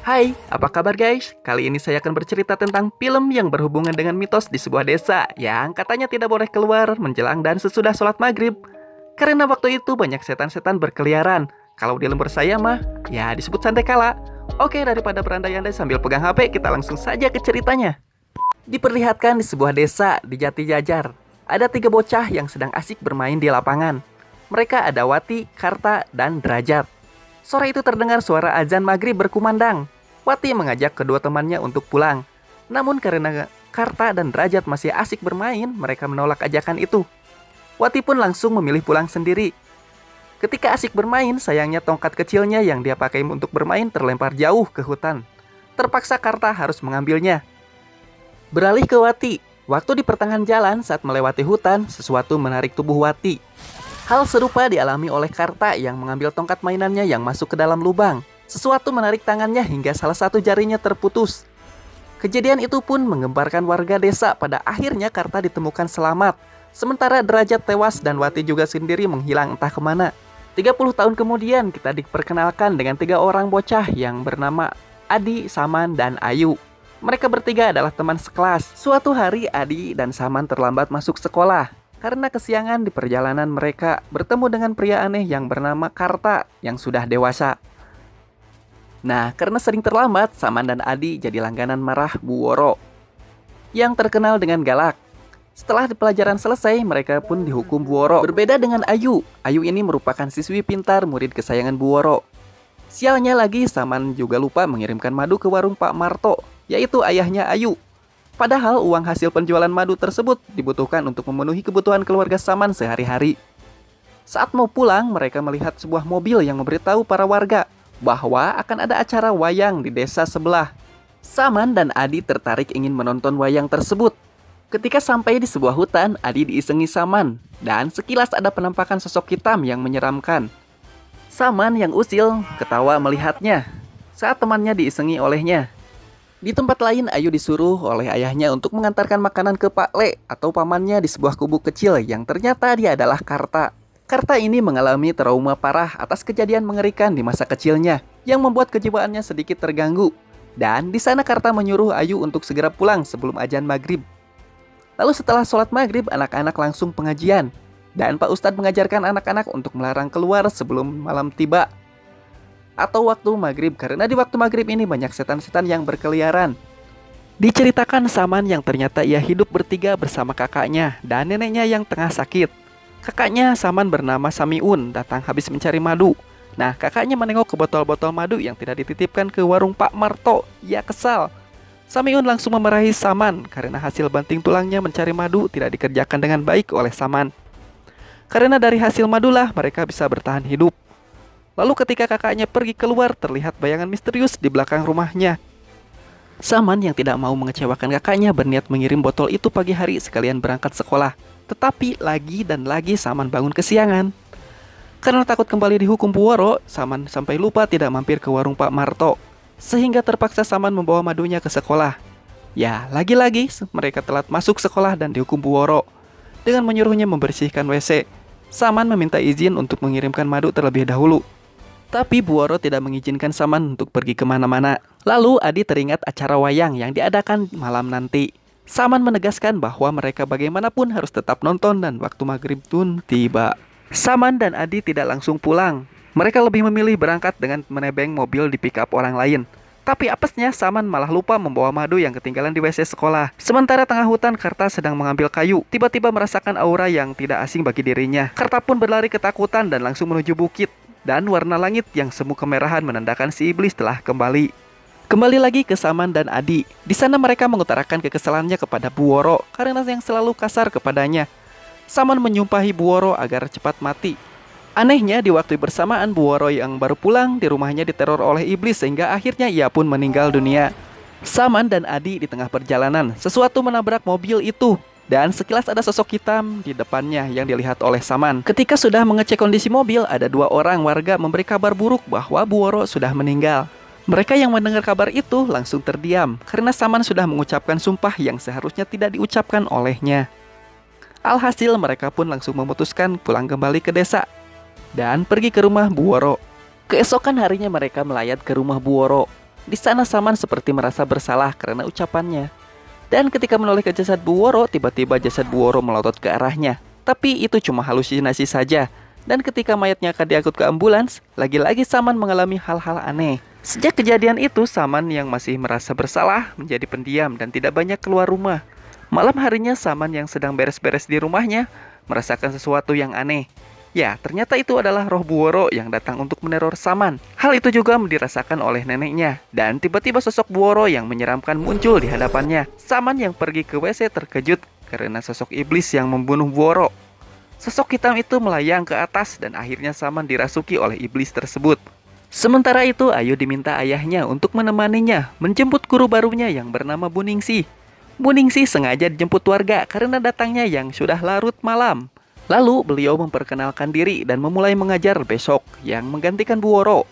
Hai, apa kabar guys? Kali ini saya akan bercerita tentang film yang berhubungan dengan mitos di sebuah desa yang katanya tidak boleh keluar menjelang dan sesudah sholat maghrib. Karena waktu itu banyak setan-setan berkeliaran. Kalau di lembur saya mah, ya disebut sandekala. Oke, daripada berandai-andai sambil pegang HP, kita langsung saja ke ceritanya. Diperlihatkan di sebuah desa di Jati Jajar. Ada tiga bocah yang sedang asik bermain di lapangan. Mereka ada Wati, Karta, dan Derajat. Sore itu terdengar suara azan maghrib berkumandang. Wati mengajak kedua temannya untuk pulang. Namun karena Karta dan Derajat masih asik bermain, mereka menolak ajakan itu. Wati pun langsung memilih pulang sendiri. Ketika asik bermain, sayangnya tongkat kecilnya yang dia pakai untuk bermain terlempar jauh ke hutan. Terpaksa Karta harus mengambilnya. Beralih ke Wati. Waktu di pertengahan jalan saat melewati hutan, sesuatu menarik tubuh Wati. Hal serupa dialami oleh Karta yang mengambil tongkat mainannya yang masuk ke dalam lubang. Sesuatu menarik tangannya hingga salah satu jarinya terputus. Kejadian itu pun menggemparkan warga desa. Pada akhirnya Karta ditemukan selamat. Sementara Derajat tewas dan Wati juga sendiri menghilang entah kemana. 30 tahun kemudian kita diperkenalkan dengan tiga orang bocah yang bernama Adi, Saman, dan Ayu. Mereka bertiga adalah teman sekelas. Suatu hari Adi dan Saman terlambat masuk sekolah. Karena kesiangan di perjalanan mereka bertemu dengan pria aneh yang bernama Karta yang sudah dewasa. Nah, karena sering terlambat, Saman dan Adi jadi langganan marah Bu Woro yang terkenal dengan galak. Setelah pelajaran selesai, mereka pun dihukum Bu Woro. Berbeda dengan Ayu. Ayu ini merupakan siswi pintar murid kesayangan Bu Woro. Sialnya lagi, Saman juga lupa mengirimkan madu ke warung Pak Marto, yaitu ayahnya Ayu. Padahal uang hasil penjualan madu tersebut dibutuhkan untuk memenuhi kebutuhan keluarga Saman sehari-hari. Saat mau pulang, mereka melihat sebuah mobil yang memberitahu para warga bahwa akan ada acara wayang di desa sebelah. Saman dan Adi tertarik ingin menonton wayang tersebut. Ketika sampai di sebuah hutan, Adi diisengi Saman, dan sekilas ada penampakan sosok hitam yang menyeramkan. Saman yang usil ketawa melihatnya saat temannya diisengi olehnya. Di tempat lain, Ayu disuruh oleh ayahnya untuk mengantarkan makanan ke Pak Le atau pamannya di sebuah gubuk kecil yang ternyata dia adalah Karta. Karta ini mengalami trauma parah atas kejadian mengerikan di masa kecilnya yang membuat kejiwaannya sedikit terganggu. Dan di sana Karta menyuruh Ayu untuk segera pulang sebelum azan maghrib. Lalu setelah sholat maghrib, anak-anak langsung pengajian. Dan Pak Ustadz mengajarkan anak-anak untuk melarang keluar sebelum malam tiba atau waktu maghrib, karena di waktu maghrib ini banyak setan-setan yang berkeliaran. Diceritakan Saman yang ternyata ia hidup bertiga bersama kakaknya dan neneknya yang tengah sakit. Kakaknya Saman bernama Samiun datang habis mencari madu. Nah, kakaknya menengok ke botol-botol madu yang tidak dititipkan ke warung Pak Marto. Ia kesal. Samiun langsung memarahi Saman karena hasil banting tulangnya mencari madu tidak dikerjakan dengan baik oleh Saman. Karena dari hasil madulah mereka bisa bertahan hidup. Lalu ketika kakaknya pergi keluar, terlihat bayangan misterius di belakang rumahnya. Saman yang tidak mau mengecewakan kakaknya berniat mengirim botol itu pagi hari sekalian berangkat sekolah. Tetapi lagi dan lagi Saman bangun kesiangan. Karena takut kembali dihukum Bu Woro, Saman sampai lupa tidak mampir ke warung Pak Marto. Sehingga terpaksa Saman membawa madunya ke sekolah. Ya, lagi-lagi mereka telat masuk sekolah dan dihukum Bu Woro dengan menyuruhnya membersihkan WC. Saman meminta izin untuk mengirimkan madu terlebih dahulu. Tapi Bu Woro tidak mengizinkan Saman untuk pergi kemana-mana. Lalu Adi teringat acara wayang yang diadakan malam nanti. Saman menegaskan bahwa mereka bagaimanapun harus tetap nonton dan waktu maghrib pun tiba. Saman dan Adi tidak langsung pulang. Mereka lebih memilih berangkat dengan menebeng mobil di pick up orang lain. Tapi apesnya Saman malah lupa membawa madu yang ketinggalan di WC sekolah. Sementara tengah hutan, Karta sedang mengambil kayu. Tiba-tiba merasakan aura yang tidak asing bagi dirinya. Karta pun berlari ketakutan dan langsung menuju bukit. Dan warna langit yang semu kemerahan menandakan si iblis telah kembali. Kembali lagi ke Saman dan Adi. Di sana mereka mengutarakan kekesalannya kepada Bu Woro karena yang selalu kasar kepadanya. Saman menyumpahi Bu Woro agar cepat mati. Anehnya di waktu bersamaan Bu Woro yang baru pulang di rumahnya diteror oleh iblis sehingga akhirnya ia pun meninggal dunia. Saman dan Adi di tengah perjalanan, sesuatu menabrak mobil itu. Dan sekilas ada sosok hitam di depannya yang dilihat oleh Saman. Ketika sudah mengecek kondisi mobil, ada dua orang warga memberi kabar buruk bahwa Bu Woro sudah meninggal. Mereka yang mendengar kabar itu langsung terdiam karena Saman sudah mengucapkan sumpah yang seharusnya tidak diucapkan olehnya. Alhasil mereka pun langsung memutuskan pulang kembali ke desa dan pergi ke rumah Bu Woro. Keesokan harinya mereka melayat ke rumah Bu Woro. Di sana Saman seperti merasa bersalah karena ucapannya. Dan ketika menoleh ke jasad Bu Woro, tiba-tiba jasad Bu Woro melotot ke arahnya. Tapi itu cuma halusinasi saja. Dan ketika mayatnya akan diangkut ke ambulans, lagi-lagi Saman mengalami hal-hal aneh. Sejak kejadian itu, Saman yang masih merasa bersalah menjadi pendiam dan tidak banyak keluar rumah. Malam harinya Saman yang sedang beres-beres di rumahnya merasakan sesuatu yang aneh. Ya, ternyata itu adalah roh Bu Woro yang datang untuk meneror Saman. Hal itu juga dirasakan oleh neneknya. Dan tiba-tiba sosok Bu Woro yang menyeramkan muncul di hadapannya. Saman yang pergi ke WC terkejut karena sosok iblis yang membunuh Bu Woro. Sosok hitam itu melayang ke atas dan akhirnya Saman dirasuki oleh iblis tersebut. Sementara itu, Ayu diminta ayahnya untuk menemaninya menjemput guru barunya yang bernama Bu Ningsih. Bu Ningsih sengaja dijemput warga karena datangnya yang sudah larut malam. Lalu beliau memperkenalkan diri dan memulai mengajar besok yang menggantikan Bu Woro.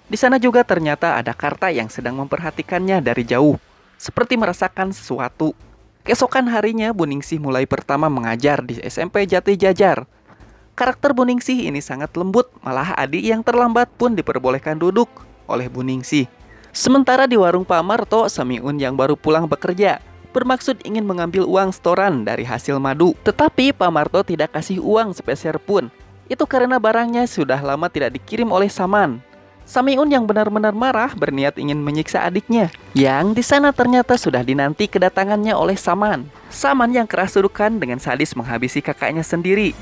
Di sana juga ternyata ada Karta yang sedang memperhatikannya dari jauh, seperti merasakan sesuatu. Keesokan harinya Bu Ningsih mulai pertama mengajar di SMP Jati Jajar. Karakter Bu Ningsih ini sangat lembut, malah adik yang terlambat pun diperbolehkan duduk oleh Bu Ningsih. Sementara di warung Pak Marto, Samiun yang baru pulang bekerja bermaksud ingin mengambil uang setoran dari hasil madu. Tetapi Pak Marto tidak kasih uang sepeser pun. Itu karena barangnya sudah lama tidak dikirim oleh Saman. Samiun yang benar-benar marah berniat ingin menyiksa adiknya, yang di sana ternyata sudah dinanti kedatangannya oleh Saman. Saman yang kerasukan dengan sadis menghabisi kakaknya sendiri.